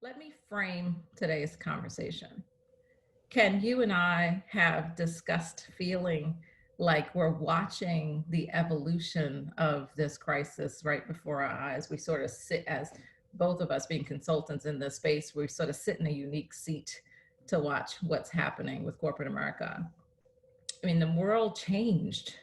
Let me frame today's conversation. Can you and I have discussed feeling like we're watching the evolution of this crisis right before our eyes? We sort of sit as both of us being consultants in this space, we sort of sit in a unique seat to watch what's happening with corporate America. I mean, the world changed,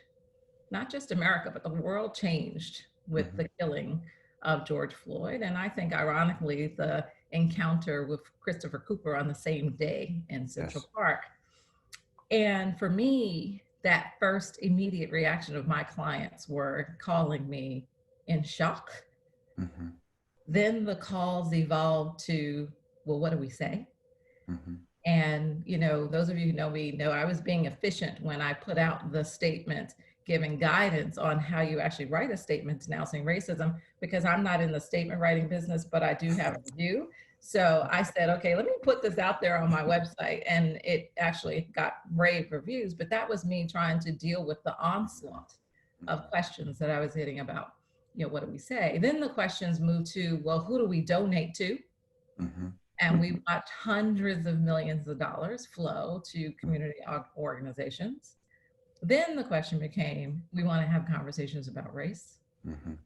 not just America, but the world changed with Mhm. the killing of George Floyd. And I think, ironically, the encounter with Christopher Cooper on the same day in Central Yes. Park. And for me, that first immediate reaction of my clients were calling me in shock. Mhm. Then the calls evolved to, well, what do we say? Mhm. And, those of you who know me know I was being efficient when I put out the statement giving guidance on how you actually write a statement denouncing racism, because I'm not in the statement writing business, but I do have a review. So I said, okay, let me put this out there on my website. And it actually got rave reviews, but that was me trying to deal with the onslaught of Mhm. questions that I was getting about, what do we say? Then the questions moved to, well, who do we donate to? Mhm. And we watched hundreds of millions of dollars flow to Mhm. community organizations. Then the question became, we want to have conversations about race. Mhm.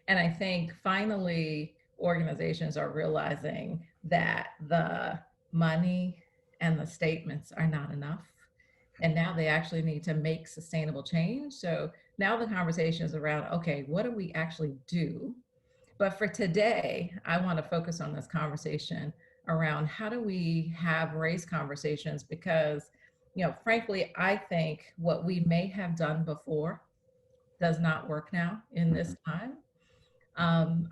And I think finally organizations are realizing that the money and the statements are not enough. And now they actually need to make sustainable change. So now the conversation is around, okay, what do we actually do? But for today, I want to focus on this conversation around how do we have race conversations, because, frankly, I think what we may have done before does not work now in this Mhm. time.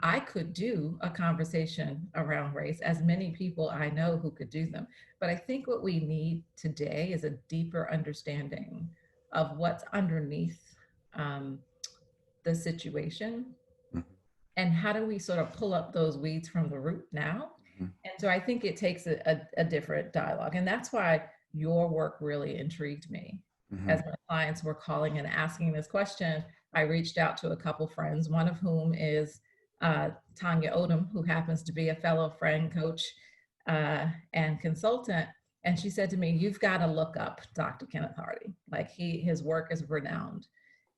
I could do a conversation around race, as many people I know who could do them. But I think what we need today is a deeper understanding of what's underneath um, the situation, Mhm. and how do we sort of pull up those weeds from the root now. Mhm. And so I think it takes a different dialogue, and that's why your work really intrigued me. As Mhm. my clients were calling and asking this question, I reached out to a couple friends, one of whom is Tanya Odom, who happens to be a fellow friend, coach, and consultant. And she said to me, you've got to look up Dr. Kenneth Hardy. Like, his work is renowned.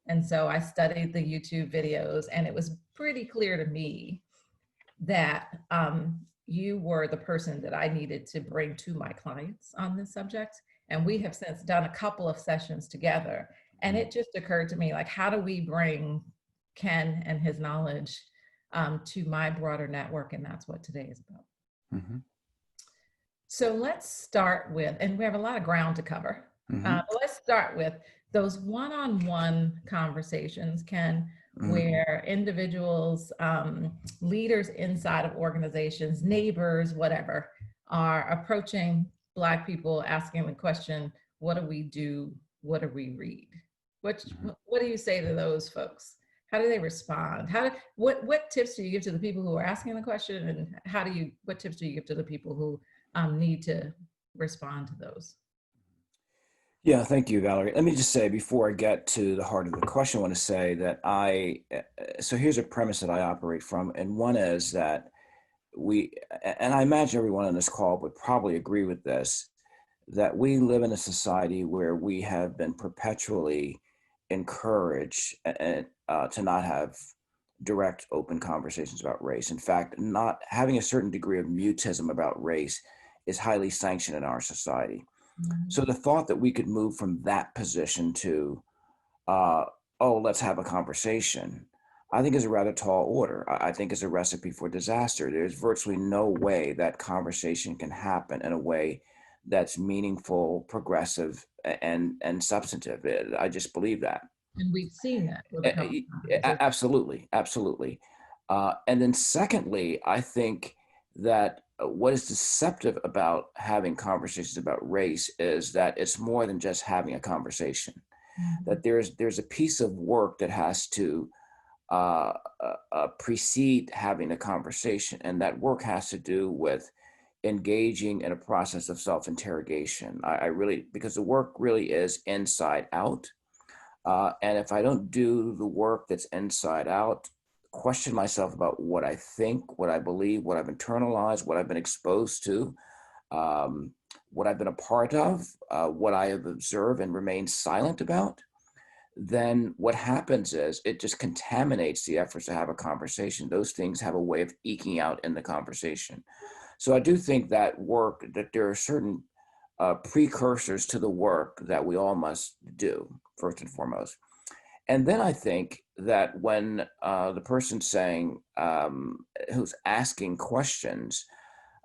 And so I studied the YouTube videos, and it was pretty clear to me that you were the person that I needed to bring to my clients on this subject. And we have since done a couple of sessions together. And Mhm. it just occurred to me, like, how do we bring Ken and his knowledge to my broader network? And that's what today is about. Mhm. So let's start with, and we have a lot of ground to cover. Mhm. But let's start with those one-on-one conversations, Ken, Mhm. where individuals, leaders inside of organizations, neighbors, whatever, are approaching Black people, asking the question, what do we do? What do we read? Mhm. What do you say to those folks? How do they respond? What tips do you give to the people who are asking the question, and what tips do you give to the people who need to respond to those? Yeah, thank you, Valerie. Let me just say before I get to the heart of the question, I want to say that so here's a premise that I operate from. And one is that and I imagine everyone on this call would probably agree with this, that we live in a society where we have been perpetually encouraged to not have direct, open conversations about race. In fact, not having a certain degree of mutism about race is highly sanctioned in our society. Mhm. So the thought that we could move from that position to, uh, oh, let's have a conversation, I think is a rather tall order. I think is a recipe for disaster. There's virtually no way that conversation can happen in a way that's meaningful, progressive, and substantive. I just believe that. And we've seen that with a couple of conversations. Absolutely, absolutely. And then secondly, I think that what is deceptive about having conversations about race is that it's more than just having a conversation. Mhm. That there's a piece of work that has to uh, precede having a conversation, and that work has to do with engaging in a process of self-interrogation. I really, because the work really is inside out, and if I don't do the work that's inside out, question myself about what I think, what I believe, what I've internalized, what I've been exposed to, what I've been a part of, what I have observed and remained silent about, then what happens is it just contaminates the efforts to have a conversation. Those things have a way of eking out in the conversation. So I do think that there are certain precursors to the work that we all must do, first and foremost. And then I think that when the person saying, who's asking questions,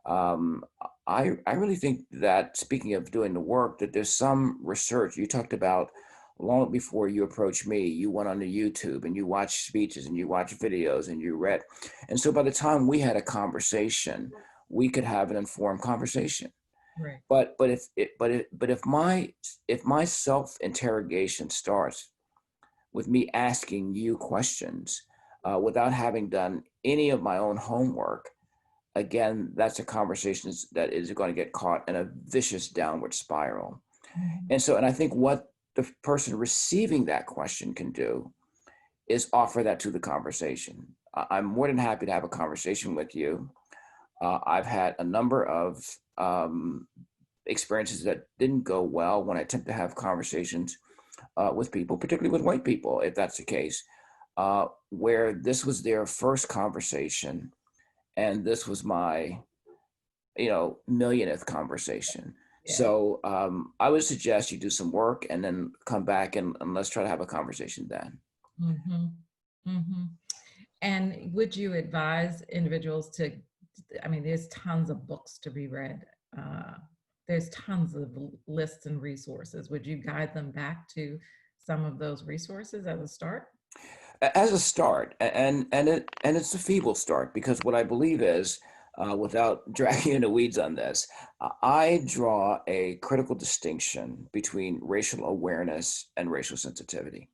I really think that, speaking of doing the work, that there's some research. You talked about long before you approached me, you went onto YouTube and you watched speeches and you watched videos and you read. And so by the time we had a conversation, we could have an informed conversation. Right. But if my self-interrogation starts with me asking you questions without having done any of my own homework, again, that's a conversation that is going to get caught in a vicious downward spiral. Mm-hmm. And I think what the person receiving that question can do is offer that to the conversation. I'm more than happy to have a conversation with you. I've had a number of experiences that didn't go well when I attempt to have conversations with people, particularly with white people, if that's the case, where this was their first conversation, and this was my, millionth conversation. Yeah. So I would suggest you do some work and then come back and let's try to have a conversation then. Mm-hmm. Mm-hmm. And would you advise individuals to, I mean, there's tons of books to be read. There's tons of lists and resources. Would you guide them back to some of those resources as a start? As a start, and it's a feeble start, because what I believe is, without dragging into weeds on this, I draw a critical distinction between racial awareness and racial sensitivity.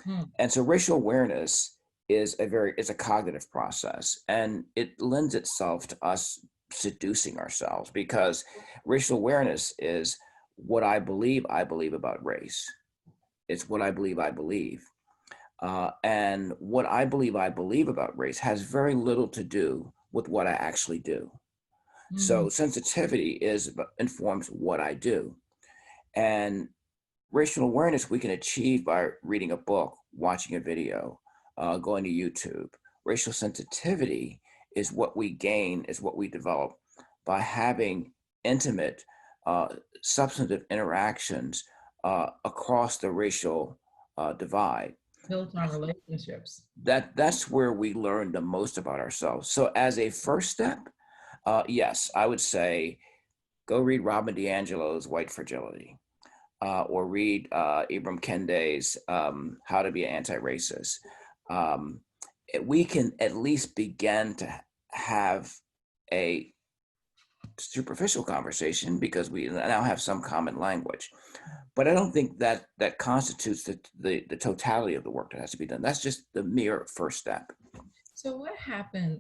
Hmm. And so racial awareness is a cognitive process, and it lends itself to us seducing ourselves, because racial awareness is what I believe about race. It's what I believe. And what I believe about race has very little to do with what I actually do. Mm-hmm. So sensitivity informs what I do. And racial awareness we can achieve by reading a book, watching a video, going to YouTube. Racial sensitivity is what we gain, is what we develop by having intimate, substantive interactions across the racial divide. Built on relationships. That's where we learn the most about ourselves. So as a first step, yes, I would say go read Robin DiAngelo's White Fragility, or read Ibram Kendi's How to Be an Anti-Racist. We can at least begin to have a superficial conversation because we now have some common language. But I don't think that constitutes the totality of the work that has to be done. That's just the mere first step. So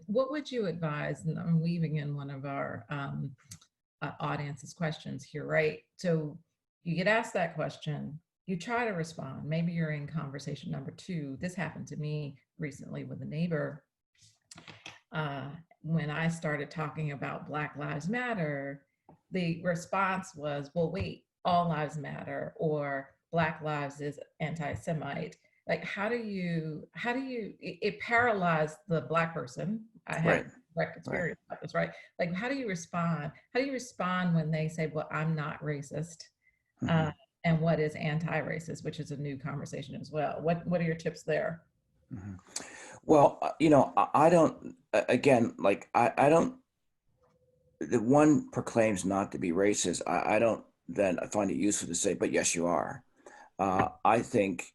what would you advise, and I'm weaving in one of our audience's questions here, right? So you get asked that question, you try to respond. Maybe you're in conversation number 2. This happened to me recently with a neighbor. When I started talking about Black Lives Matter, the response was, well, wait, all lives matter, or Black lives is anti-Semite. Like, how do you, it paralyzed the Black person. I had Right. direct experience about this, right? Like, how do you respond? How do you respond when they say, well, I'm not racist? Mm-hmm. And what is anti-racist, which is a new conversation as well. What are your tips there? Mm-hmm. Well, I don't, again, like, I don't, the one proclaims not to be racist. I don't then find it useful to say, but yes, you are. I think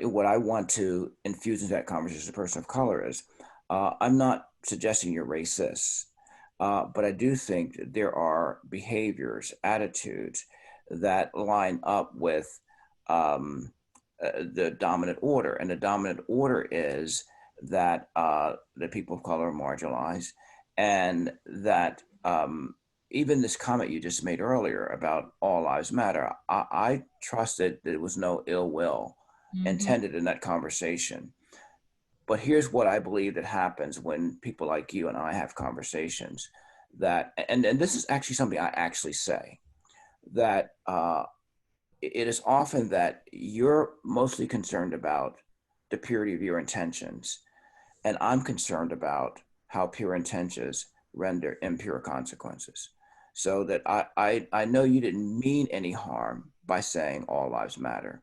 what I want to infuse into that conversation as a person of color is, I'm not suggesting you're racist, but I do think that there are behaviors, attitudes that line up with the dominant order. And the dominant order is that the people of color are marginalized, and that even this comment you just made earlier about all lives matter, I trust that there was no ill will Mm-hmm. intended in that conversation. But here's what I believe that happens when people like you and I have conversations that, and this is actually something I actually say, that it is often that you're mostly concerned about the purity of your intentions, and I'm concerned about how pure intentions render impure consequences. So that I know you didn't mean any harm by saying all lives matter.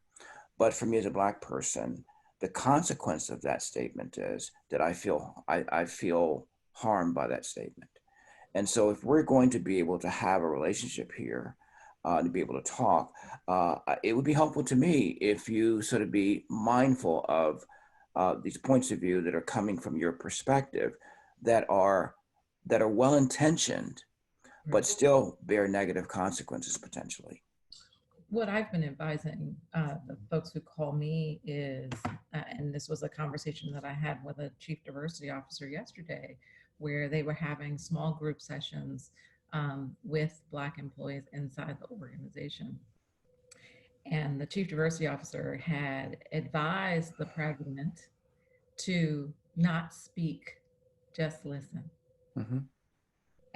But for me as a Black person, the consequence of that statement is that I feel harmed by that statement. And so if we're going to be able to have a relationship here, to be able to talk, it would be helpful to me if you sort of be mindful of these points of view that are coming from your perspective, that are well intentioned, but still bear negative consequences potentially. What I've been advising the folks who call me is, and this was a conversation that I had with a chief diversity officer yesterday, where they were having small group sessions with Black employees inside the organization. And the chief diversity officer had advised the president to not speak, just listen. Mm-hmm.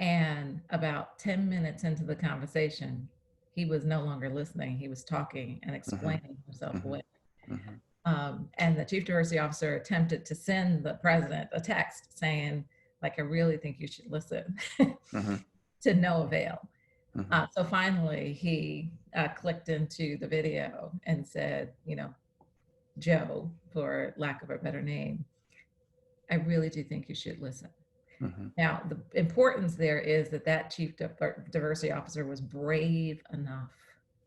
And about 10 minutes into the conversation, he was no longer listening. He was talking and explaining himself Mm-hmm. away. Mm-hmm. And the chief diversity officer attempted to send the president a text saying, like, I really think you should listen, Mm-hmm. to no avail. Mm-hmm. So finally, he clicked into the video and said, you know, Joe, for lack of a better name, I really do think you should listen. Mm-hmm. Now, the importance there is that that chief diversity officer was brave enough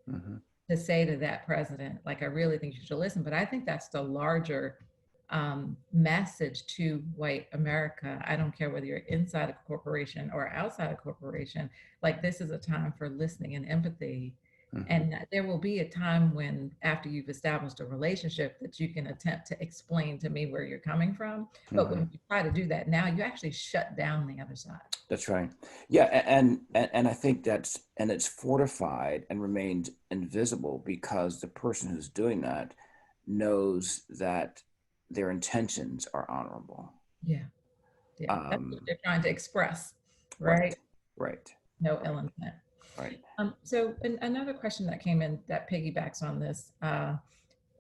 Mm-hmm. to say to that president, like, I really think you should listen. But I think that's the larger message to white America. I don't care whether you're inside a corporation or outside a corporation, like, this is a time for listening and empathy. Mm-hmm. And there will be a time when, after you've established a relationship, that you can attempt to explain to me where you're coming from. But when you try to do that now, you actually shut down the other side. That's right. Yeah, and I think it's fortified and remained invisible because the person who's doing that knows that their intentions are honorable. Yeah, that's what they're trying to express, right? Right. No ill intent. Right. So another question that came in that piggybacks on this, and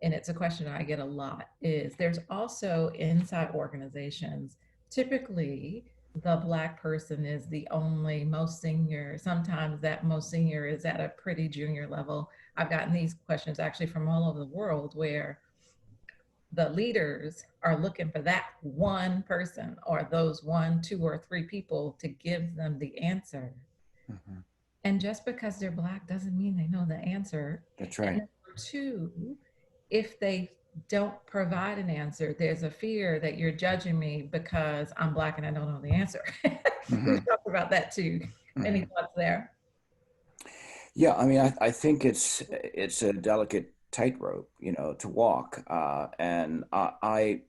it's a question I get a lot, is there's also inside organizations, typically the Black person is the only most senior. Sometimes that most senior is at a pretty junior level. I've gotten these questions actually from all over the world, where the leaders are looking for that one person or those 1, 2, or 3 people to give them the answer. Mm-hmm. And just because they're Black doesn't mean they know the answer. That's right. And number 2, if they don't provide an answer, there's a fear that you're judging me because I'm Black and I don't know the answer. Mm-hmm. We've talked about that too. Mm-hmm. Any thoughts there? Yeah, I mean, I think it's a delicate tightrope, to walk. And and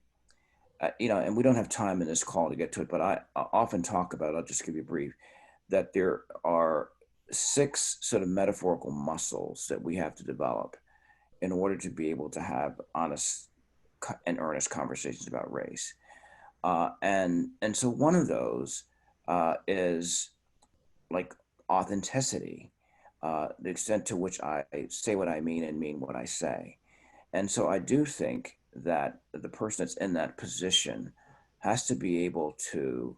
we don't have time in this call to get to it, but I often talk about, I'll just give you a brief, that there are 6 sort of metaphorical muscles that we have to develop in order to be able to have honest and earnest conversations about race. And so one of those is like authenticity, the extent to which I say what I mean and mean what I say. And so I do think that the person that's in that position has to be able to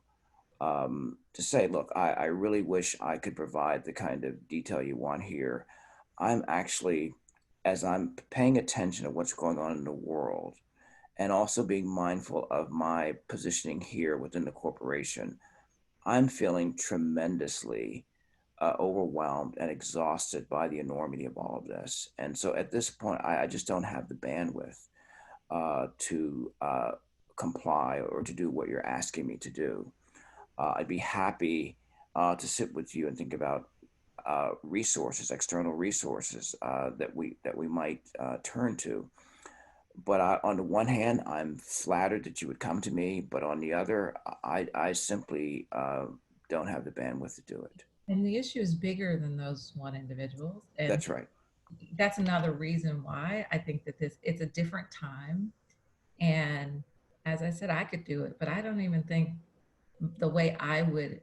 say, look, I really wish I could provide the kind of detail you want here. I'm actually, as I'm paying attention to what's going on in the world and also being mindful of my positioning here within the corporation, I'm feeling tremendously overwhelmed and exhausted by the enormity of all of this. And so at this point, I just don't have the bandwidth to comply or to do what you're asking me to do. I'd be happy to sit with you and think about resources, external resources that we might turn to. But on the one hand, I'm flattered that you would come to me, but on the other, I simply don't have the bandwidth to do it. And the issue is bigger than those one individuals. And that's right. That's another reason why I think that it's a different time. And as I said, I could do it, but I don't even think the way I would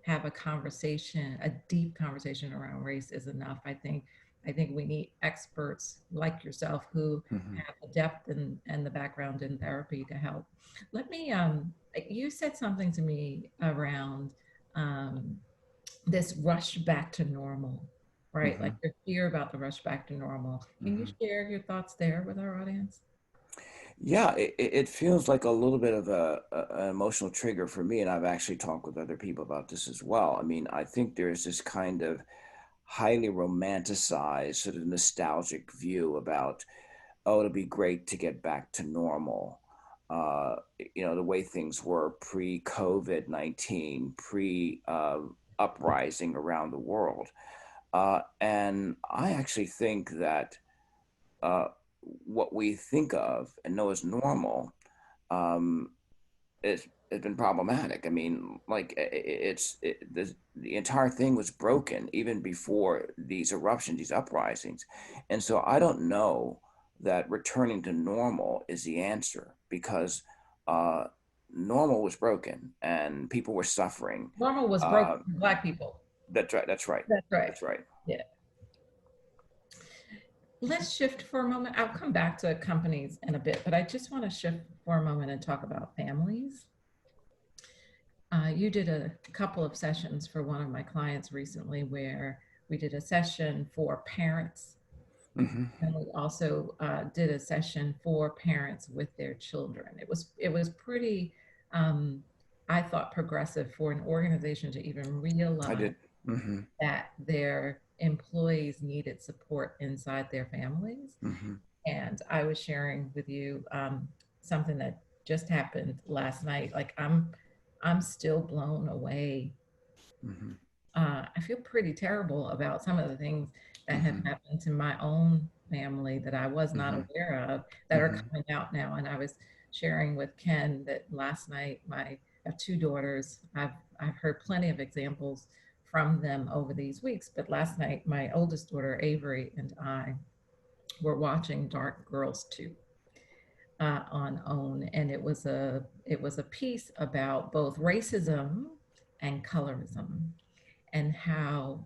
have a conversation, a deep conversation around race is enough. I think we need experts like yourself who Mhm. have the depth and the background in therapy to help. Let me you said something to me around um this rush back to normal, right? Like Mhm. your fear about the rush back to normal. Can you Mhm. share your thoughts there with our audience? Yeah, it feels like a little bit of an emotional trigger for me, and I've actually talked with other people about this as well. I mean, I think there's this kind of highly romanticized, sort of nostalgic view about, oh, it'll be great to get back to normal. The way things were pre-COVID-19, pre-uprising around the world. And I actually think that uh, what we think of and know as normal um, it's been problematic. I mean, like the entire thing was broken even before these eruptions, these uprisings, and so I don't know that returning to normal is the answer because uh, normal was broken and people were suffering. Normal was broken Uh, for Black people. that's right. That's right. That's right. That's right. Yeah. Let's shift for a moment. I'll come back to companies in a bit, but I just want to shift for a moment and talk about families. You did a couple of sessions for one of my clients recently where we did a session for parents, Mm-hmm. and we also did a session for parents with their children. It was pretty, um, I thought, progressive for an organization to even I realize did. Mm-hmm. that their employees needed support inside their families. Mm-hmm. And I was sharing with you something that just happened last night. Like I'm still blown away. Mm-hmm. I feel pretty terrible about some of the things that have Mm-hmm. happened to my own family that I was not Mm-hmm. aware of that are Mm-hmm. coming out now. And I was sharing with Ken that last night I have two daughters. I've heard plenty of examples from them over these weeks, but last night my oldest daughter Avery and I were watching Dark Girls 2 on OWN, and it was a piece about both racism and colorism, and how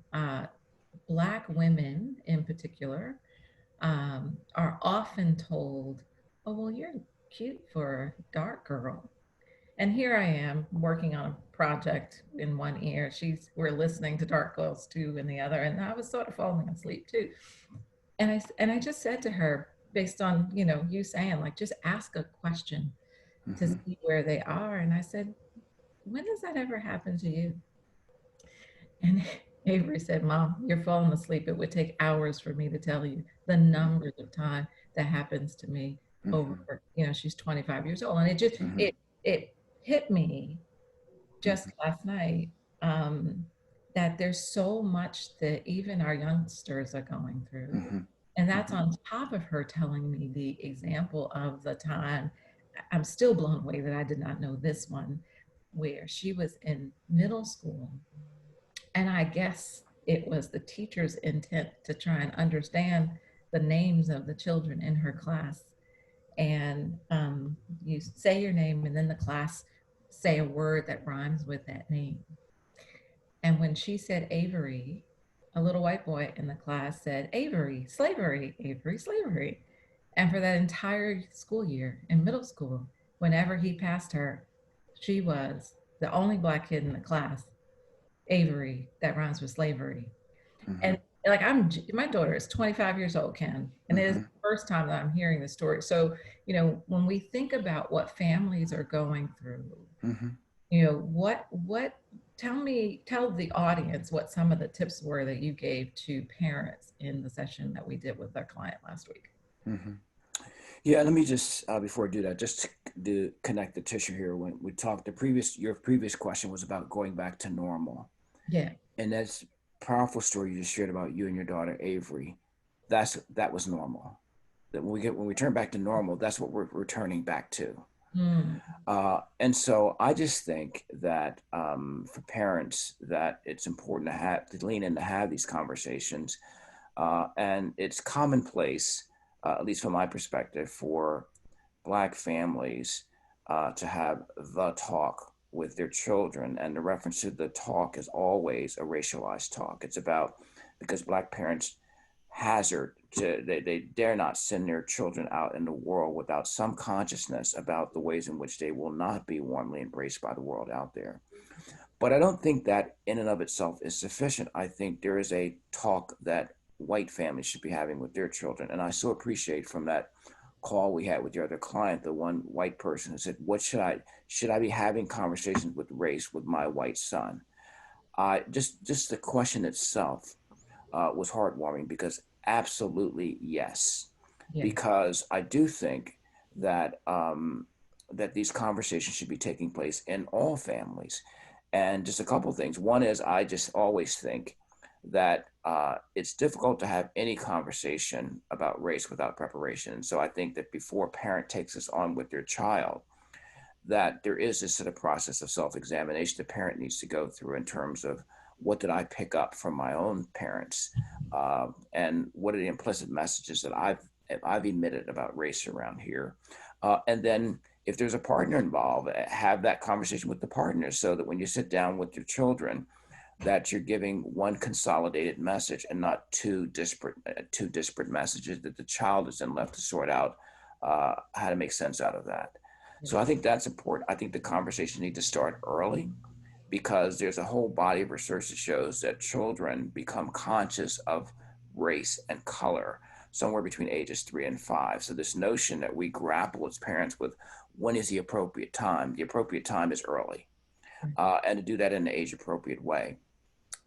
Black women in particular are often told, "Oh, well, you're cute for a dark girl." And here I am working on a project in one ear. We're listening to Dark Girls 2 in the other, and I was sort of falling asleep too. And I just said to her, based on you saying, like, just ask a question to Mm-hmm. see where they are. And I said, when does that ever happen to you? And Avery said, Mom, you're falling asleep. It would take hours for me to tell you the numbers of time that happens to me over, Mm-hmm. she's 25 years old. And it just, Mm-hmm. it hit me just Mm-hmm. last night, that there's so much that even our youngsters are going through. Mm-hmm. And that's Mm-hmm. on top of her telling me the example of the time. I'm still blown away that I did not know this one, where she was in middle school. And I guess it was the teacher's intent to try and understand the names of the children in her class. And you say your name, and then the class say a word that rhymes with that name. And when she said Avery, a little white boy in the class said, Avery, slavery, Avery, slavery. And for that entire school year in middle school, whenever he passed her, she was the only Black kid in the class, Avery, that rhymes with slavery. Mm-hmm. And like, my daughter is 25 years old, Ken, and it is Mm-hmm. the first time that I'm hearing this story. So, when we think about what families are going through, Mm-hmm. what tell the audience what some of the tips were that you gave to parents in the session that we did with our client last week. Mm-hmm. Yeah, let me just before I do that, just to connect the tissue here. When we talked, your previous question was about going back to normal, Yeah. and that's powerful story you just shared about you and your daughter Avery. That was normal. That when we turn back to normal, that's what we're returning back to. Mm. And so I just think that for parents, that it's important to lean in to have these conversations, and it's commonplace, at least from my perspective, for Black families to have the talk with their children. And the reference to the talk is always a racialized talk. It's about, because Black parents hazard to, they dare not send their children out in the world without some consciousness about the ways in which they will not be warmly embraced by the world out there. But I don't think that in and of itself is sufficient. I think there is a talk that white families should be having with their children. And I so appreciate from that call we had with your other client, the one white person who said, what should I be having conversations with race with my white son? Just the question itself was heartwarming, because absolutely yes. Yes. Because I do think that that these conversations should be taking place in all families. And just a couple of things. One is, I just always think that it's difficult to have any conversation about race without preparation. And so I think that before a parent takes this on with their child, that there is this sort of process of self-examination the parent needs to go through in terms of, what did I pick up from my own parents, and what are the implicit messages that I've emitted about race around here, and then if there's a partner involved, have that conversation with the partner, so that when you sit down with your children, that you're giving one consolidated message and not two disparate messages that the child is then left to sort out how to make sense out of that. So I think that's important. I think the conversation needs to start early, because there's a whole body of research that shows that children become conscious of race and color somewhere between ages 3 and 5. So this notion that we grapple as parents with, when is the appropriate time is early, and to do that in an age appropriate way.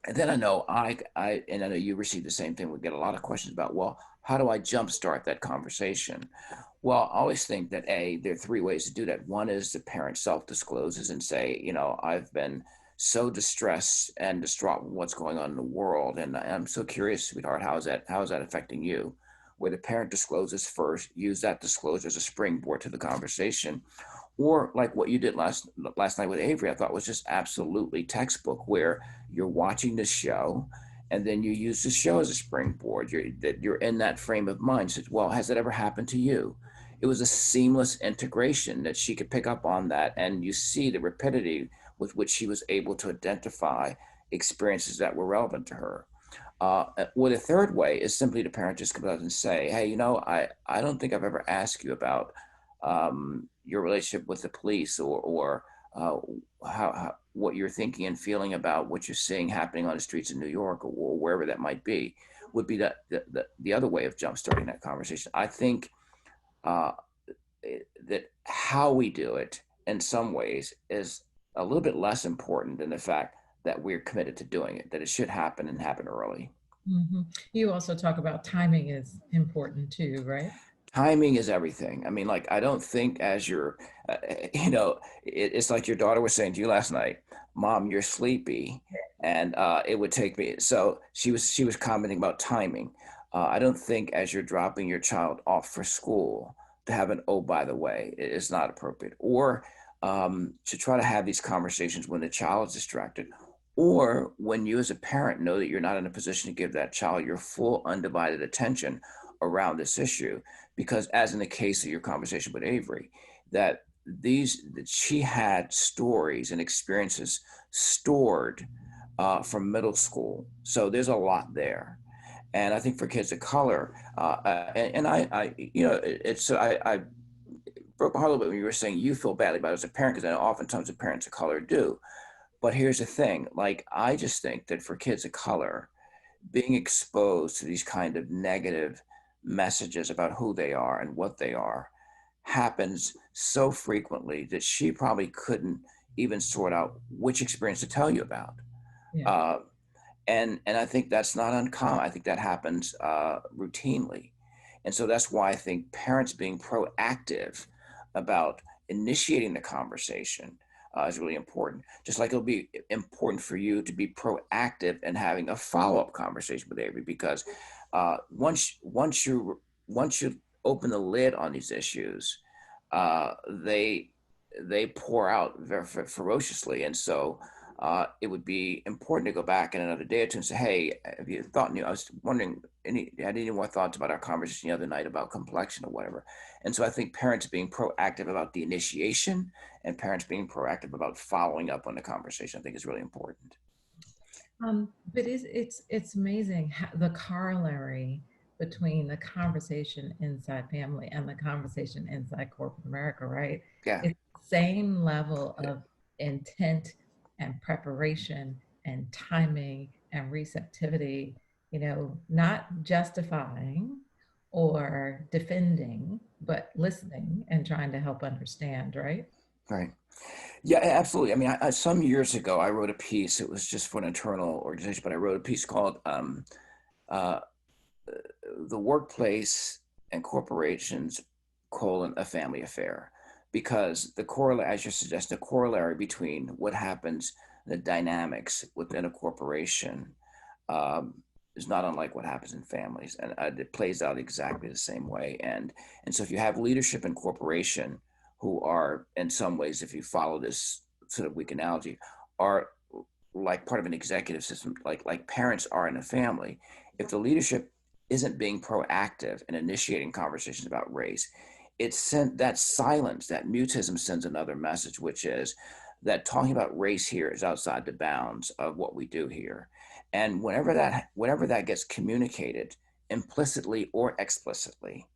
And then I know and I know you receive the same thing. We get a lot of questions about, well, how do I jumpstart that conversation? Well, I always think that there are 3 ways to do that. One is the parent self-discloses and say, I've been so distressed and distraught with what's going on in the world, and I'm so curious, sweetheart, how is that affecting you? Where the parent discloses first, use that disclosure as a springboard to the conversation. Or like what you did last night with Avery, I thought was just absolutely textbook, where you're watching the show and then you use the show as a springboard. You're in that frame of mind. Says, well, has that ever happened to you? It was a seamless integration that she could pick up on that, and you see the rapidity with which she was able to identify experiences that were relevant to her. Well, the third way is simply the parent just comes out and say, hey, I don't think I've ever asked you about your relationship with the police, or how what you're thinking and feeling about what you're seeing happening on the streets of New York, or wherever that might be, would be the other way of jumpstarting that conversation. I think that how we do it in some ways is a little bit less important than the fact that we're committed to doing it, that it should happen and happen early. Mm-hmm. You also talk about timing is important too, right? Timing is everything. I mean, like, I don't think as you're, it's like your daughter was saying to you last night, Mom, you're sleepy. And it would take me, so she was commenting about timing. I don't think as you're dropping your child off for school to have an, oh, by the way, it is not appropriate. Or to try to have these conversations when the child is distracted, or when you as a parent know that you're not in a position to give that child your full undivided attention around this issue. Because as in the case of your conversation with Avery, that she had stories and experiences stored from middle school. So there's a lot there. And I think for kids of color, and I broke my heart a little bit when you were saying you feel badly about it as a parent, because I know oftentimes the parents of color do. But here's the thing, like, I just think that for kids of color, being exposed to these kind of negative messages about who they are and what they are happens so frequently that she probably couldn't even sort out which experience to tell you about. Yeah. And I think that's not uncommon. I think that happens routinely. And so that's why I think parents being proactive about initiating the conversation is really important. Just like it'll be important for you to be proactive in having a follow-up conversation with Avery, because once you open the lid on these issues, they pour out very ferociously. And so it would be important to go back in another day or two and say, hey, have you thought, I was wondering, had any more thoughts about our conversation the other night about complexion or whatever? And so I think parents being proactive about the initiation and parents being proactive about following up on the conversation, I think is really important. But it's amazing how the corollary between the conversation inside family and the conversation inside corporate America, right? Yeah. It's the same level of intent and preparation and timing and receptivity, not justifying or defending, but listening and trying to help understand, right? Right. Yeah, absolutely. I mean, some years ago, I wrote a piece. It was just for an internal organization, but I wrote a piece called uh, "The Workplace and Corporations: a Family Affair," because as you suggest, the corollary between what happens, the dynamics within a corporation, is not unlike what happens in families, and it plays out exactly the same way. And so, if you have leadership in corporation who are, in some ways, if you follow this sort of weak analogy, are like part of an executive system, like parents are in a family. If the leadership isn't being proactive in initiating conversations about race, it's sent that silence, that mutism sends another message, which is that talking about race here is outside the bounds of what we do here. And whenever that gets communicated implicitly or explicitly,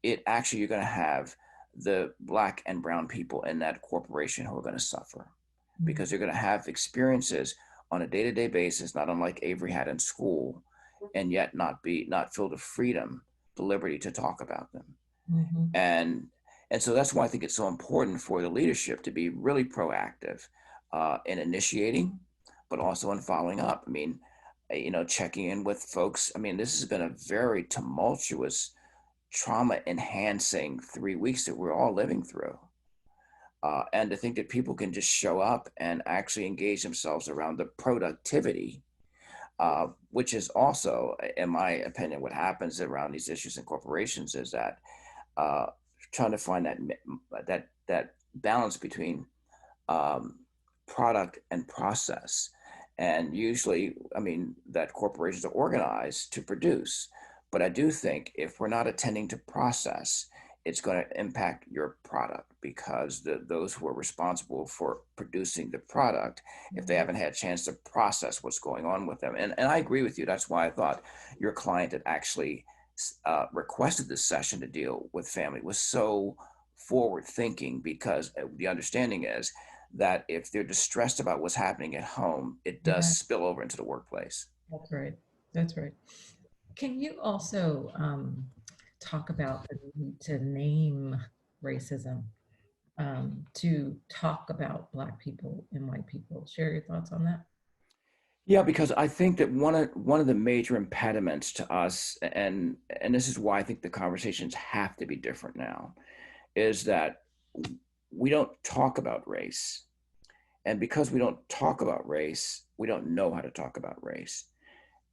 it actually, you're going to have the Black and brown people in that corporation who are going to suffer because they're going to have experiences on a day-to-day basis, not unlike Avery had in school, and yet not filled with freedom, the liberty to talk about them. Mm-hmm. And so that's why I think it's so important for the leadership to be really proactive in initiating, but also in following up. I mean, checking in with folks. I mean, this has been a very tumultuous, trauma enhancing 3 weeks that we're all living through. And to think that people can just show up and actually engage themselves around the productivity, which is also, in my opinion, what happens around these issues in corporations is that trying to find that balance between product and process. And usually, I mean, that corporations are organized to produce. But I do think if we're not attending to process, it's going to impact your product because those who are responsible for producing the product, if they haven't had a chance to process what's going on with them. And I agree with you. That's why I thought your client had actually requested this session to deal with family was so forward thinking, because the understanding is that if they're distressed about what's happening at home, it does spill over into the workplace. That's right. That's right. Can you also talk about the need to name racism, to talk about Black people and white people? Share your thoughts on that. Yeah, because I think that one of the major impediments to us, and this is why I think the conversations have to be different now, is that we don't talk about race. And because we don't talk about race, we don't know how to talk about race.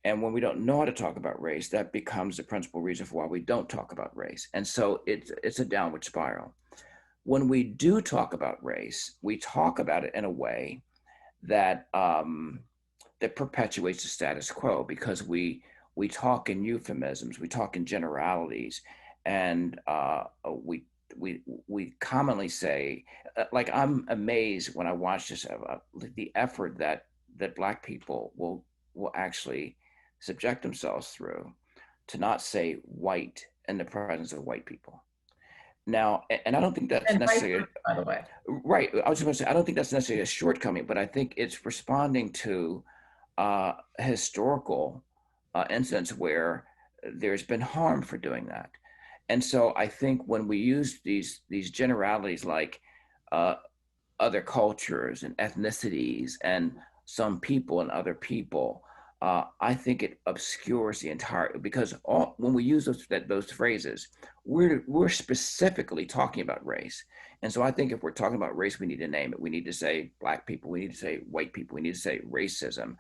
And when we don't know how to talk about race, that becomes the principal reason for why we don't talk about race. And so it's a downward spiral. When we do talk about race, we talk about it in a way that that perpetuates the status quo, because we talk in euphemisms, we talk in generalities, and we commonly say, like, I'm amazed when I watch this, the effort that Black people will actually subject themselves through to not say white in the presence of white people. Now, and I don't think that's necessarily, by the way. Right. I was going to say, I don't think that's necessarily a shortcoming, but I think it's responding to historical incidents where there's been harm for doing that. And so I think when we use these generalities like other cultures and ethnicities and some people and other people, I think it obscures the entire, because when we use those phrases, we're specifically talking about race. And so I think if we're talking about race, we need to name it. We need to say Black people, we need to say white people, we need to say racism.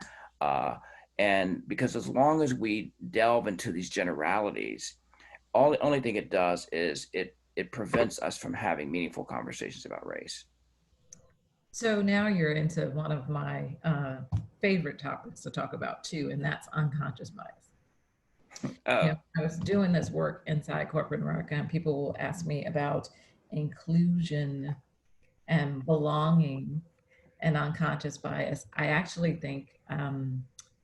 And because as long as we delve into these generalities, the only thing it does is it prevents us from having meaningful conversations about race. So now you're into one of my favorite topics to talk about too, and that's unconscious bias. You Oh, know, I was doing this work inside corporate America, and people will ask me about inclusion and belonging and unconscious bias. I actually think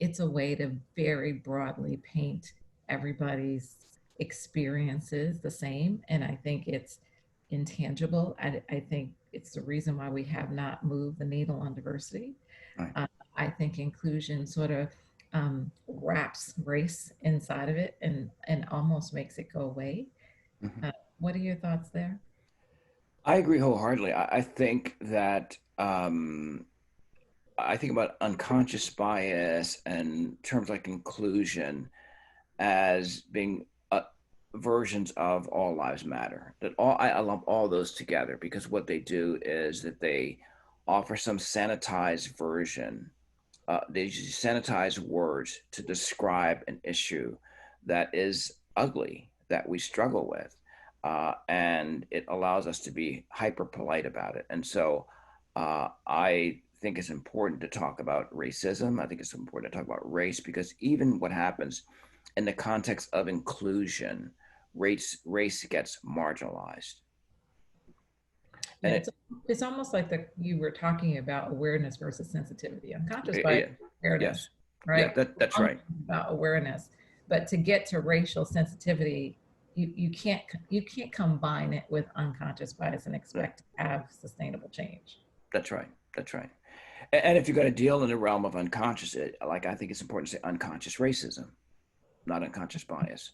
it's a way to very broadly paint everybody's experiences the same. And I think it's intangible. I think it's the reason why we have not moved the needle on diversity. right. Uh, I think inclusion sort of wraps race inside of it and almost makes it go away. Mhm. Uh, what are your thoughts there? I agree wholeheartedly. I think that I think about unconscious bias and terms like inclusion as being versions of all lives matter. That I lump all those together because what they do is that they offer some sanitized version. They use sanitized words to describe an issue that is ugly that we struggle with, and it allows us to be hyper polite about it. And so, I think it's important to talk about racism. I think it's important to talk about race because even what happens in the context of inclusion, race gets marginalized. Yeah, And it's almost like you were talking about awareness versus sensitivity. Unconscious bias it is awareness, yes, yeah, right? that's right. About awareness, but to get to racial sensitivity, you can't combine it with unconscious bias and Right. expect to have sustainable change. That's right. That's right. And if you're going to deal in the realm of unconscious, like I think it's important to say unconscious racism, not unconscious bias,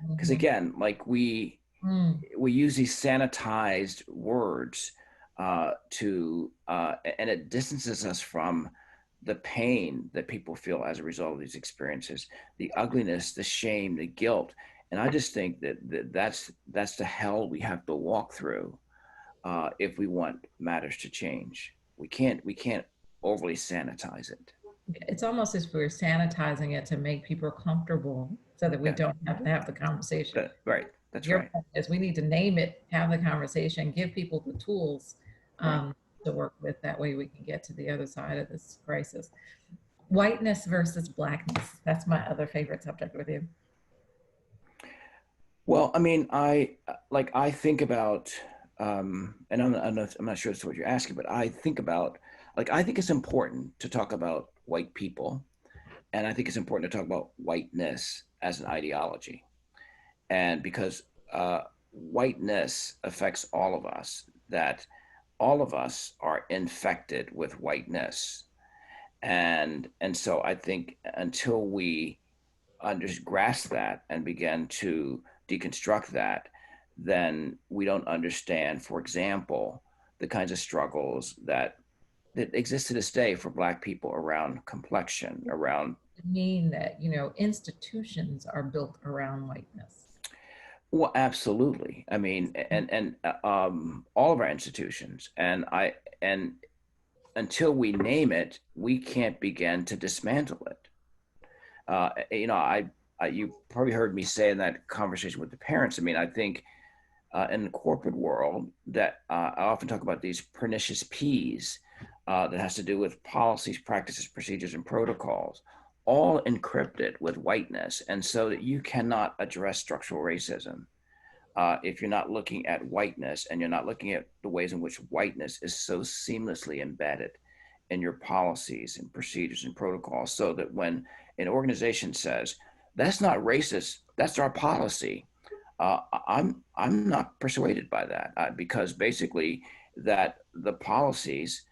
because Mhm. again, like Mm. we use these sanitized words and it distances us from the pain that people feel as a result of these experiences, the ugliness, the shame, the guilt, and I just think that's the hell we have to walk through if we want matters to change. We can't overly sanitize it. It's almost as if we're sanitizing it to make people comfortable so that we Yeah, don't have to have the conversation. right. That's Your right. point is we need to name it, have the conversation, give people the tools Right. to work with. That way we can get to the other side of this crisis. Whiteness versus blackness. That's my other favorite subject with you. Well, I mean, I think about, and I'm not sure that's what you're asking, but I think about, like, I think it's important to talk about white people, and I think it's important to talk about whiteness as an ideology, and because whiteness affects all of us, that all of us are infected with whiteness, and so I think until we grasp that and begin to deconstruct that, then we don't understand, for example, the kinds of struggles that exist to this day for Black people around complexion, around. Mean that, you know, institutions are built around whiteness. Well, absolutely. I mean, and all of our institutions, and until we name it, we can't begin to dismantle it. You know, you probably heard me say in that conversation with the parents. I mean, I think in the corporate world that I often talk about these pernicious P's that has to do with policies, practices, procedures, and protocols, all encrypted with whiteness, and so that you cannot address structural racism if you're not looking at whiteness and you're not looking at the ways in which whiteness is so seamlessly embedded in your policies and procedures and protocols, so that when an organization says that's not racist, that's our policy, I'm not persuaded by that because basically that the policies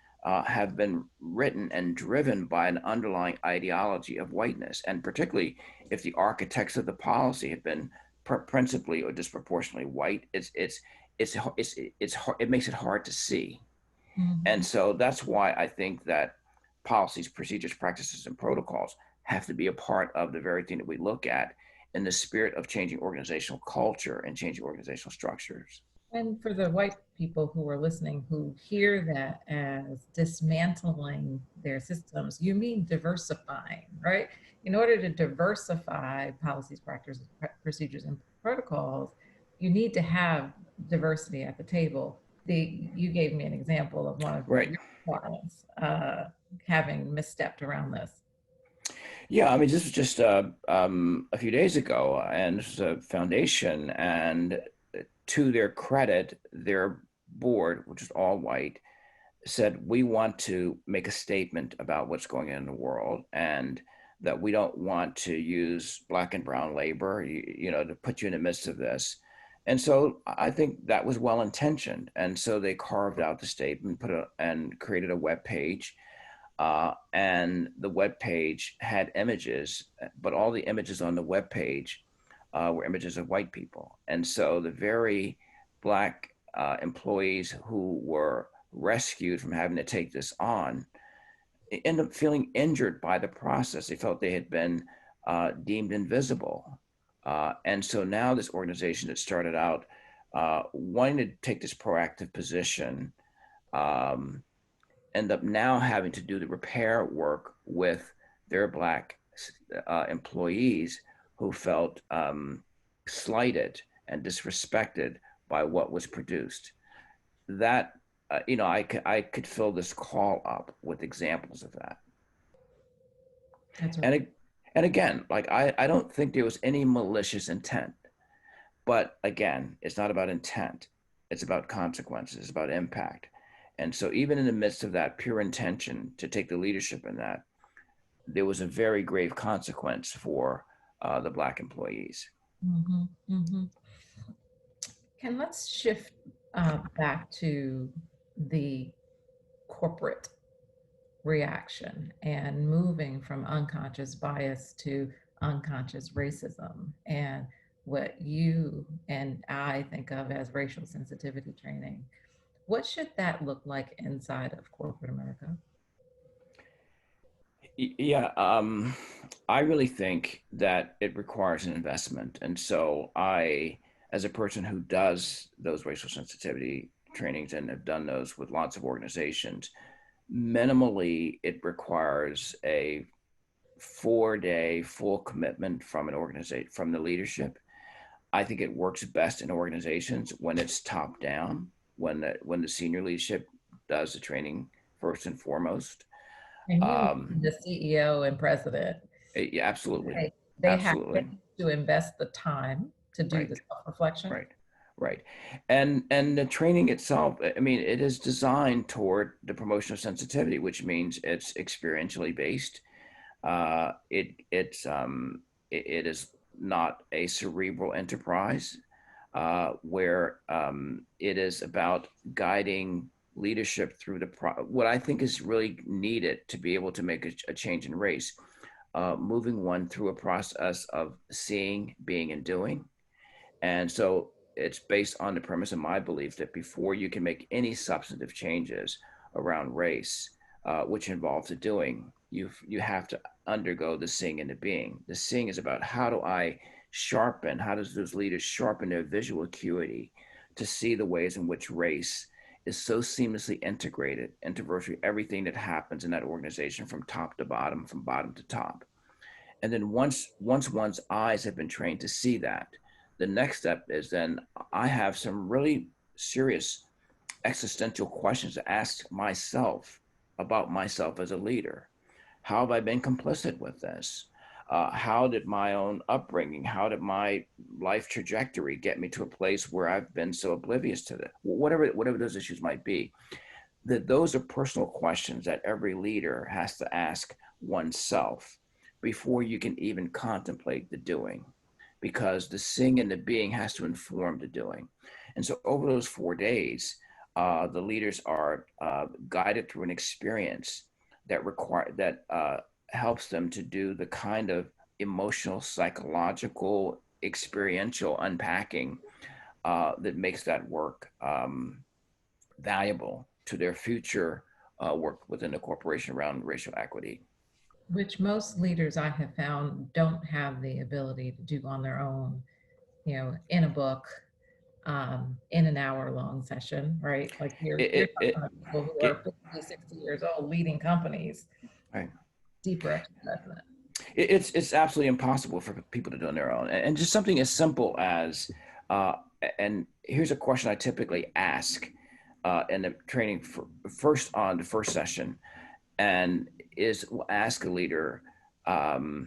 have been written and driven by an underlying ideology of whiteness, and particularly if the architects of the policy have been principally or disproportionately white, it makes it hard to see, and Mhm. so that's why I think that policies, procedures, practices, and protocols have to be a part of the very thing that we look at in the spirit of changing organizational culture and changing organizational structures. And for the white people who are listening who hear that as dismantling their systems, you mean diversifying, right? In order to diversify policies, practices, procedures, and protocols, you need to have diversity at the table. You gave me an example of one of Right. violence, having misstepped around this? Yeah, I mean, this was just a few days ago, and this is a foundation, and to their credit, their board, which is all white, said, we want to make a statement about what's going on in the world, and that we don't want to use black and brown labor, to put you in the midst of this. And so I think that was well intentioned. And so they carved out the statement, and created a web page. And the web page had images, but all the images on the web page were images of white people. And so the very black employees who were rescued from having to take this on end up feeling injured by the process. They felt they had been deemed invisible. And so now this organization that started out wanting to take this proactive position end up now having to do the repair work with their black employees who felt slighted and disrespected by what was produced. That I could fill this call up with examples of that. That's right. And again, like I don't think there was any malicious intent, but again, it's not about intent. It's about consequences. It's about impact. And so even in the midst of that pure intention to take the leadership in that, there was a very grave consequence for the black employees. Mm-hmm, mm-hmm. Let's shift back to the corporate reaction and moving from unconscious bias to unconscious racism, and what you and I think of as racial sensitivity training. What should that look like inside of corporate America? Yeah, I really think that it requires an investment. And so as a person who does those racial sensitivity trainings and have done those with lots of organizations, minimally, it requires a 4-day full commitment from an organization, from the leadership. I think it works best in organizations when it's top down, when the senior leadership does the training first and foremost. And the CEO and president, Yeah, absolutely. they have Absolutely. to invest the time to do Right. the self-reflection. Right. And the training itself, I mean, it is designed toward the promotion of sensitivity, which means it's experientially based. It is not a cerebral enterprise where it is about guiding leadership through what I think is really needed to be able to make a change in race, moving one through a process of seeing, being, and doing. And so it's based on the premise of my belief that before you can make any substantive changes around race, which involves the doing, you have to undergo the seeing and the being. The seeing is about how does those leaders sharpen their visual acuity to see the ways in which race is so seamlessly integrated into virtually everything that happens in that organization from top to bottom, from bottom to top. And then once one's eyes have been trained to see that, the next step is then I have some really serious existential questions to ask myself about myself as a leader. How have I been complicit with this? How did my own upbringing, how did my life trajectory get me to a place where I've been so oblivious to that? Whatever those issues might be, those are personal questions that every leader has to ask oneself before you can even contemplate the doing, because the seeing and the being has to inform the doing. And so over those 4 days, the leaders are guided through an experience that helps them to do the kind of emotional, psychological, experiential unpacking that makes that work valuable to their future work within the corporation around racial equity. Which most leaders I have found don't have the ability to do on their own, in a book, in an hour-long session, right? Like you're talking about people who are 50, 60 years old leading companies. Right. Deeper exercise. It's absolutely impossible for people to do on their own. And just something as simple as, and here's a question I typically ask in the training first on the first session, and will ask a leader, how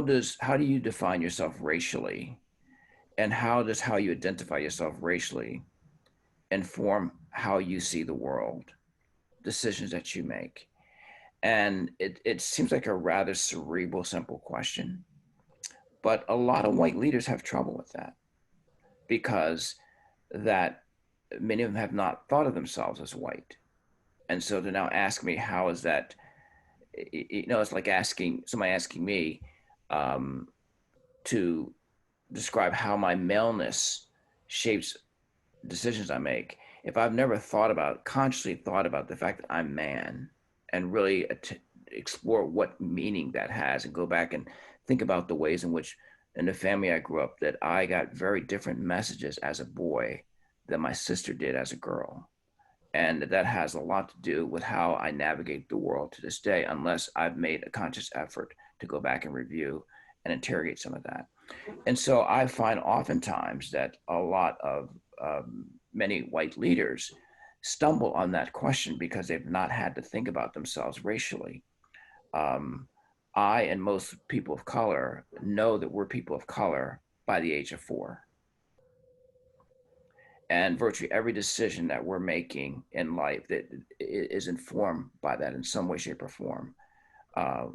do you define yourself racially, and how you identify yourself racially inform how you see the world, decisions that you make. And it seems like a rather cerebral, simple question, but a lot of white leaders have trouble with that, because that many of them have not thought of themselves as white. And so to now ask me, how is that, it's like somebody asking me to describe how my maleness shapes decisions I make. If I've never consciously thought about the fact that I'm man, and really explore what meaning that has, and go back and think about the ways in which in the family I grew up, that I got very different messages as a boy than my sister did as a girl. And that has a lot to do with how I navigate the world to this day, unless I've made a conscious effort to go back and review and interrogate some of that. And so I find oftentimes that a lot of many white leaders stumble on that question because they've not had to think about themselves racially. I and most people of color know that we're people of color by the age of 4. And virtually every decision that we're making in life that is informed by that in some way, shape, or form,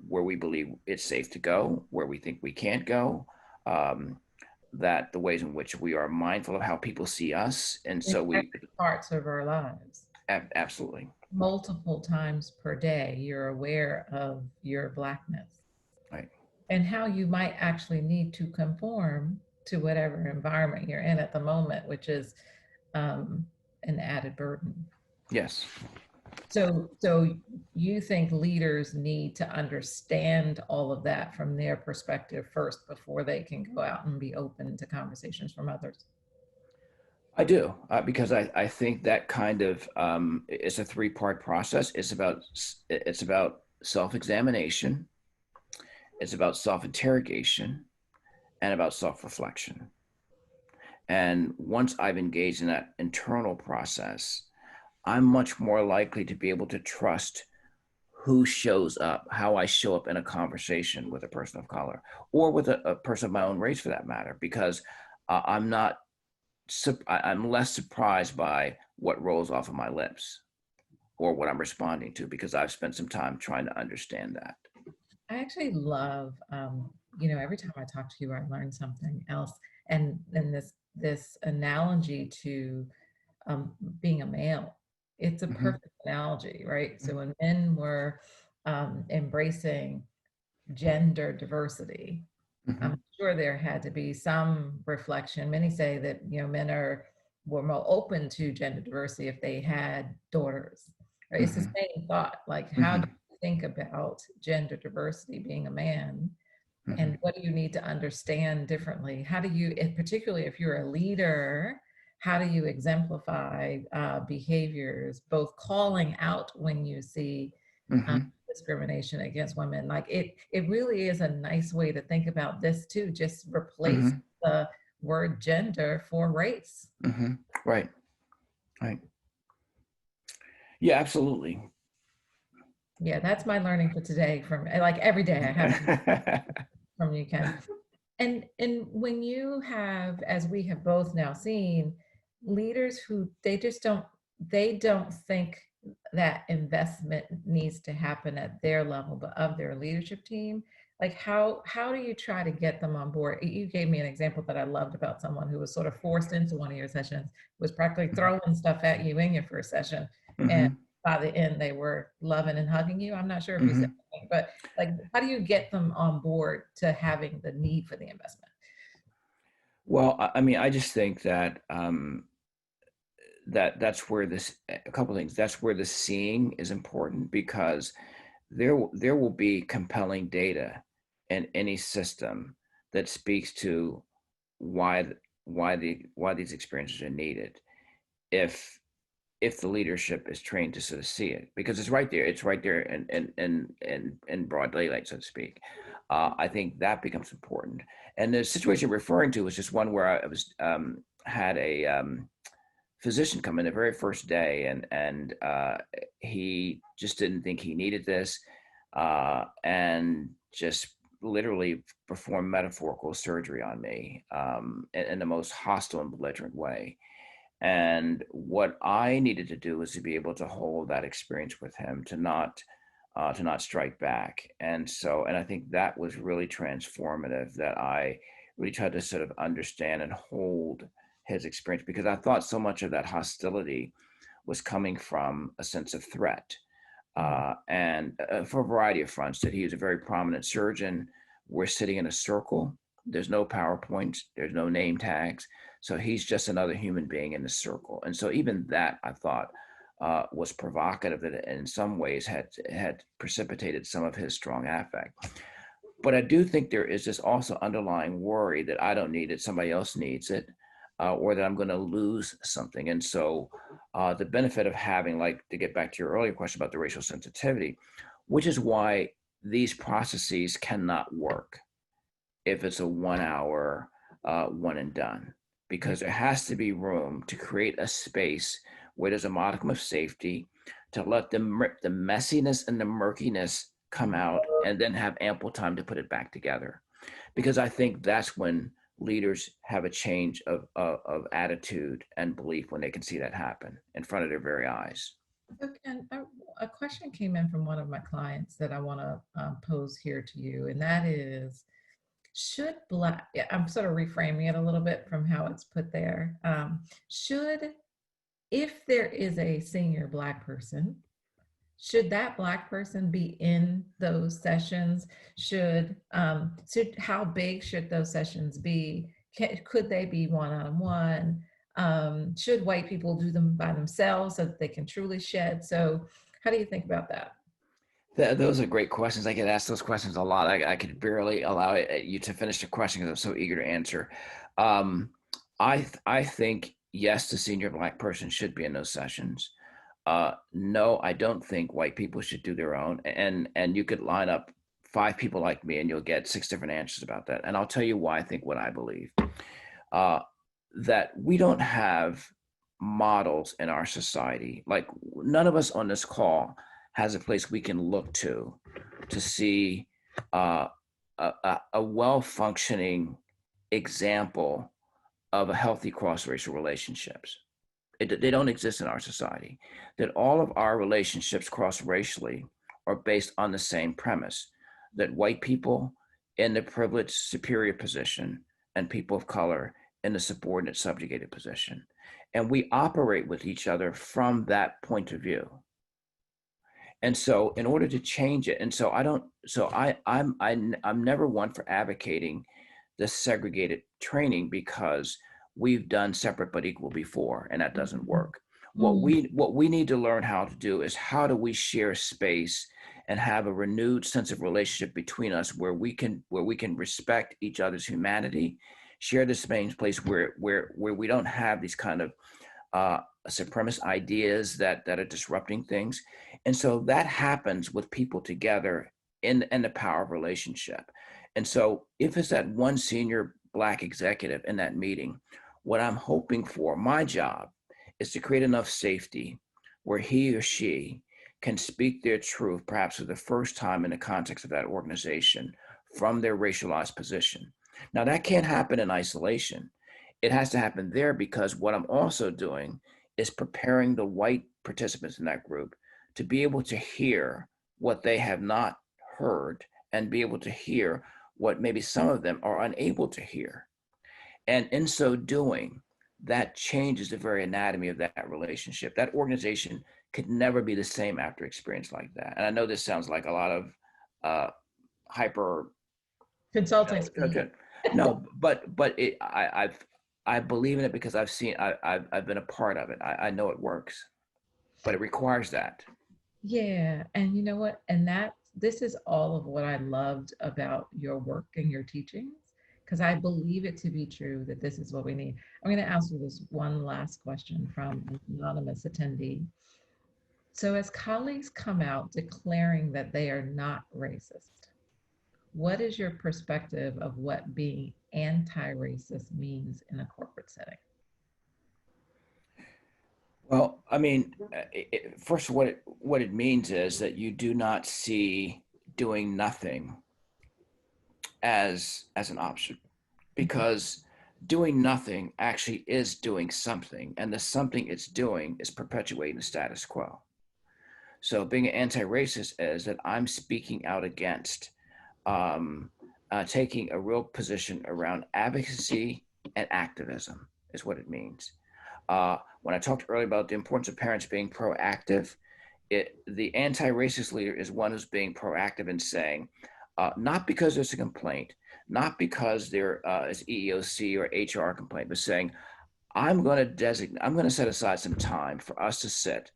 where we believe it's safe to go, where we think we can't go, that the ways in which we are mindful of how people see us. And so we parts of our lives. Absolutely. Multiple times per day, you're aware of your Blackness. Right. And how you might actually need to conform to whatever environment you're in at the moment, which is an added burden. Yes. So you think leaders need to understand all of that from their perspective first before they can go out and be open to conversations from others? I do, because I think that kind of it's a 3-part process. It's about self-examination, it's about self-interrogation, and about self-reflection. And once I've engaged in that internal process, I'm much more likely to be able to trust who shows up, how I show up in a conversation with a person of color, or with a person of my own race for that matter, because I'm less surprised by what rolls off of my lips or what I'm responding to, because I've spent some time trying to understand that. I actually love, every time I talk to you, I learn something else. And this analogy to being a male, it's a perfect analogy, right? So when men were embracing gender diversity, I'm sure there had to be some reflection. Many say that men were more open to gender diversity if they had daughters. Right? It's the same thought. Like, how do you think about gender diversity being a man, and what do you need to understand differently? How do you, particularly if you're a leader, how do you exemplify behaviors, both calling out when you see discrimination against women? Like it really is a nice way to think about this too. Just replace the word gender for race. Right. Yeah, absolutely. Yeah, that's my learning for today. From like every day I have from you, Ken. And when you have, as we have both now seen, leaders who they don't think that investment needs to happen at their level, but of their leadership team, like how do you try to get them on board? You gave me an example that I loved about someone who was sort of forced into one of your sessions, was practically throwing stuff at you in your first session. And by the end, they were loving and hugging you. I'm not sure if you said anything, but like, how do you get them on board to having the need for the investment? Well, I mean, I just think that that's where a couple of things. That's where the seeing is important, because there will be compelling data in any system that speaks to why these experiences are needed, if the leadership is trained to sort of see it, because it's right there in broad daylight, so to speak. I think that becomes important. And the situation you're referring to is just one where I was had physician come in the very first day, and he just didn't think he needed this, and just literally performed metaphorical surgery on me, in the most hostile and belligerent way. And what I needed to do was to be able to hold that experience with him, to not strike back. And I think that was really transformative, that I really tried to sort of understand and hold his experience, because I thought so much of that hostility was coming from a sense of threat. And for a variety of fronts, that he was a very prominent surgeon. We're sitting in a circle. There's no PowerPoints. There's no name tags. So he's just another human being in the circle. And so even that, I thought, was provocative, that in some ways had precipitated some of his strong affect. But I do think there is this also underlying worry that I don't need it, somebody else needs it, or that I'm going to lose something. And so the benefit of having, like, to get back to your earlier question about the racial sensitivity, which is why these processes cannot work if it's a 1 hour, one and done, because there has to be room to create a space where there's a modicum of safety, to let the messiness and the murkiness come out, and then have ample time to put it back together. Because I think that's when leaders have a change of attitude and belief, when they can see that happen in front of their very eyes. Okay, and a question came in from one of my clients that I want to pose here to you, and that is, should Black, yeah, I'm sort of reframing it a little bit from how it's put there. If there is a senior Black person, should that Black person be in those sessions? How big should those sessions be? Could they be one-on-one? Should white people do them by themselves so that they can truly shed? So how do you think about that? Those are great questions. I get asked those questions a lot. I could barely allow you to finish the question because I'm so eager to answer. I think, yes, the senior Black person should be in those sessions. No, I don't think white people should do their own. And you could line up 5 people like me and you'll get 6 different answers about that. And I'll tell you why I think what I believe. That we don't have models in our society. Like, none of us on this call has a place we can look to see a well-functioning example of a healthy cross-racial relationships. They don't exist in our society. That all of our relationships cross-racially are based on the same premise, that white people in the privileged superior position and people of color in the subordinate subjugated position. And we operate with each other from that point of view. And so in order to change it, and so I'm never one for advocating the segregated training, because we've done separate but equal before, and that doesn't work. What we need to learn how to do is, how do we share space and have a renewed sense of relationship between us, where we can respect each other's humanity, share the same place where we don't have these kind of supremacist ideas that are disrupting things. And so that happens with people together in the power of relationship. And so if it's that one senior Black executive in that meeting, what I'm hoping for, my job, is to create enough safety where he or she can speak their truth, perhaps for the first time in the context of that organization, from their racialized position. Now, that can't happen in isolation. It has to happen there, because what I'm also doing is preparing the white participants in that group to be able to hear what they have not heard, and be able to hear what maybe some of them are unable to hear. And in so doing, that changes the very anatomy of that relationship. That organization could never be the same after experience like that. And I know this sounds like a lot of hyper Consulting. No, but I believe in it, because I've been a part of it. I know it works, but it requires that. Yeah, and you know what? And this is all of what I loved about your work and your teachings, because I believe it to be true that this is what we need. I'm going to ask you this one last question from an anonymous attendee. So as colleagues come out declaring that they are not racist, what is your perspective of what being anti-racist means in a corporate setting? Well, I mean, first, what it means is that you do not see doing nothing as an option, because doing nothing actually is doing something, and the something it's doing is perpetuating the status quo. So being an anti-racist is that I'm speaking out against taking a real position around advocacy and activism is what it means. When I talked earlier about the importance of parents being proactive, the anti-racist leader is one who's being proactive in saying, not because there's a complaint, not because there is EEOC or HR complaint, but saying, I'm going to set aside some time for us to sit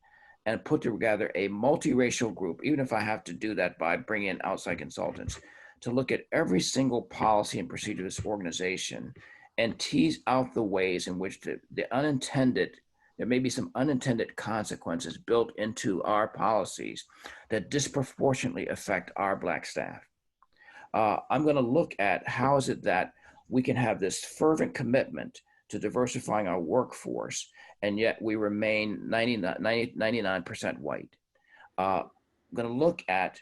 and put together a multiracial group, even if I have to do that by bringing in outside consultants, to look at every single policy and procedure of this organization and tease out the ways in which there may be some unintended consequences built into our policies that disproportionately affect our Black staff. I'm going to look at how is it that we can have this fervent commitment to diversifying our workforce, and yet we remain 99% white. I'm going to look at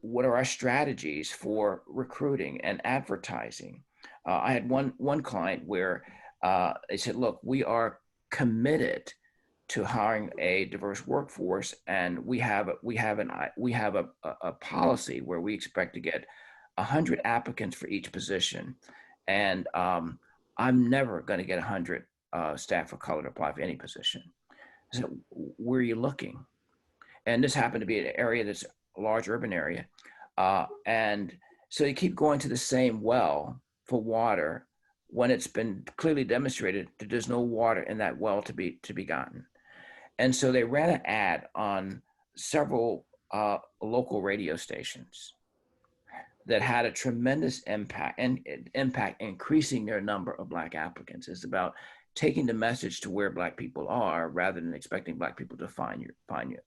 what are our strategies for recruiting and advertising. I had one client where they said, look, we are committed to hiring a diverse workforce, and we have a policy where we expect to get 100 applicants for each position, and I'm never going to get 100 staff of color to apply for any position. So where are you looking? And this happened to be an area that's a large urban area, and so you keep going to the same well for water when it's been clearly demonstrated that there's no water in that well to be gotten. And so they ran an ad on several local radio stations that had a tremendous impact increasing their number of Black applicants. It's about taking the message to where Black people are rather than expecting Black people to find you.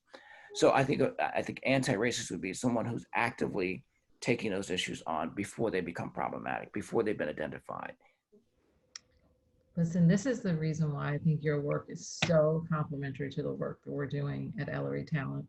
So I think anti-racist would be someone who's actively taking those issues on before they become problematic, before they've been identified. Listen, this is the reason why I think your work is so complementary to the work that we're doing at Ellery Talent.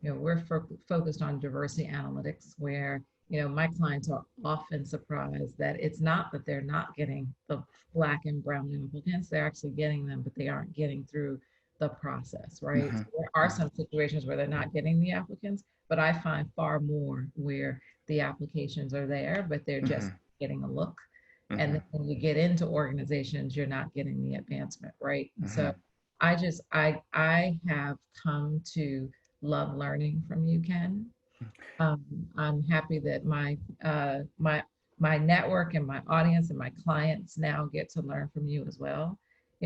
We're focused on diversity analytics, where my clients are often surprised that it's not that they're not getting the Black and brown applicants, they're actually getting them, but they aren't getting through the process, right? Mm-hmm. So there are some situations where they're not getting the applicants, but I find far more where the applications are there, but they're just getting a look. And then when you get into organizations, you're not getting the advancement, right? So I have come to love learning from you, Ken. I'm happy that my network and my audience and my clients now get to learn from you as well.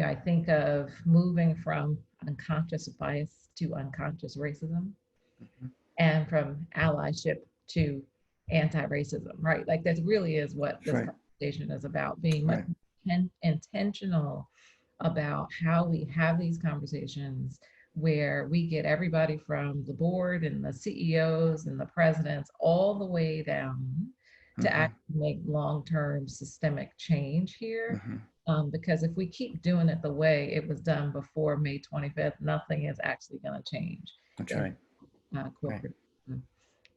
I think of moving from unconscious bias to unconscious racism, and from allyship to anti-racism, right? Like that really is what this conversation is about, being much intentional about how we have these conversations, where we get everybody from the board and the CEOs and the presidents all the way down to actually make long-term systemic change here. Because if we keep doing it the way it was done before May 25th, nothing is actually going to change. That's right. Corporate